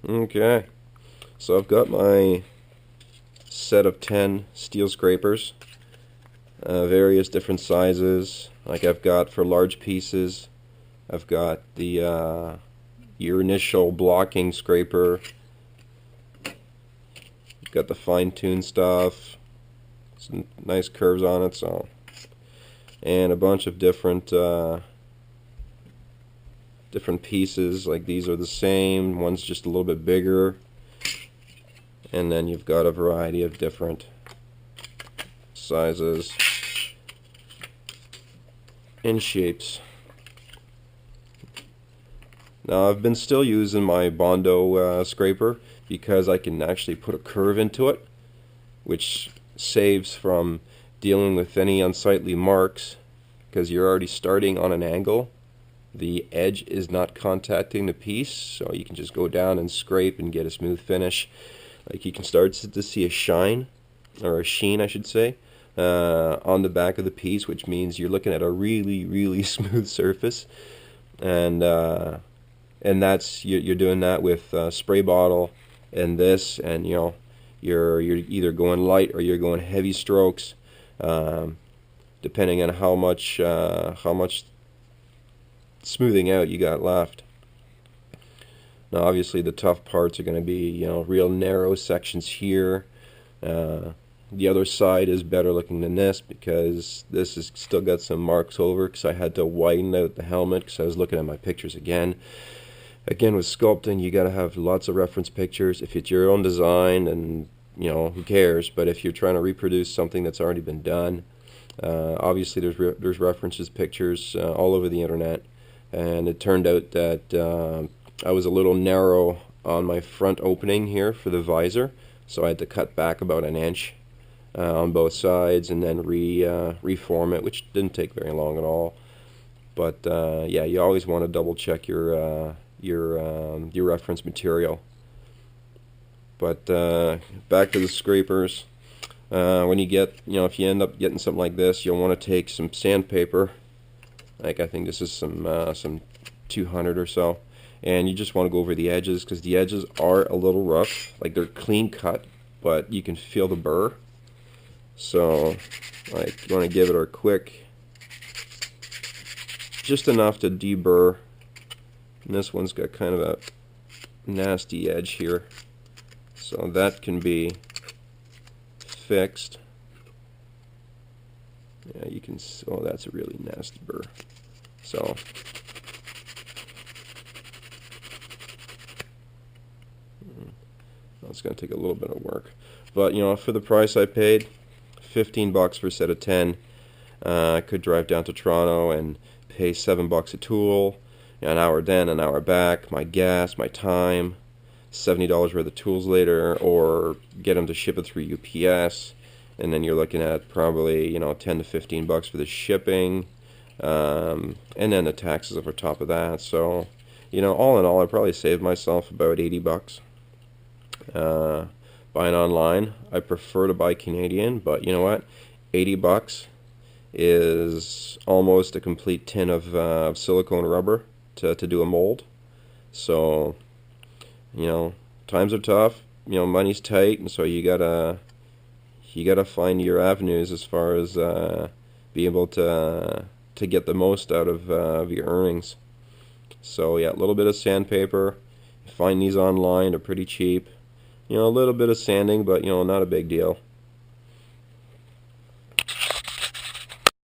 Okay, so I've got my set of 10 steel scrapers, various different sizes. Like I've got for large pieces, I've got the your initial blocking scraper, got the fine-tuned stuff, some nice curves on it, so, and a bunch of different pieces. Like these are the same, one's just a little bit bigger, and then you've got a variety of different sizes and shapes. Now I've been still using my Bondo scraper because I can actually put a curve into it, which saves from dealing with any unsightly marks because you're already starting on an angle. The edge is not contacting the piece, so you can just go down and scrape and get a smooth finish. Like you can start to see a shine, or a sheen I should say, on the back of the piece, which means you're looking at a really smooth surface. And that's you're doing that with spray bottle and this, and you're either going light or you're going heavy strokes, depending on how much smoothing out you got left. Now obviously the tough parts are going to be real narrow sections here. The other side is better looking than this because this has still got some marks over because I had to widen out the helmet because I was looking at my pictures again. Again, with sculpting, you got to have lots of reference pictures. If it's your own design, and who cares? But if you're trying to reproduce something that's already been done, obviously there's references, pictures all over the internet. And it turned out that I was a little narrow on my front opening here for the visor, so I had to cut back about an inch on both sides and then reform it, which didn't take very long at all. But yeah, you always want to double check your reference material. But back to the scrapers. When you get, if you end up getting something like this, you'll want to take some sandpaper. Like I think this is some 200 or so, and you just want to go over the edges because the edges are a little rough. Like they're clean cut, but you can feel the burr. So, like, you want to give it a quick, just enough to deburr. And this one's got kind of a nasty edge here, so that can be fixed. Yeah, you can. Oh, that's a really nasty burr. So, it's going to take a little bit of work, but for the price I paid, $15 for a set of 10. I could drive down to Toronto and pay $7 a tool. An hour then, an hour back, my gas, my time, $70 worth of tools later, or get them to ship it through UPS, and then you're looking at probably $10 to $15 for the shipping, and then the taxes over top of that. So all in all, I probably saved myself about $80 buying online. I prefer to buy Canadian, but you know what, $80 is almost a complete tin of silicone rubber to do a mold. So times are tough, money's tight, and so you gotta find your avenues as far as be able to get the most out of your earnings. So yeah, a little bit of sandpaper. Find these online, they're pretty cheap. A little bit of sanding, but not a big deal.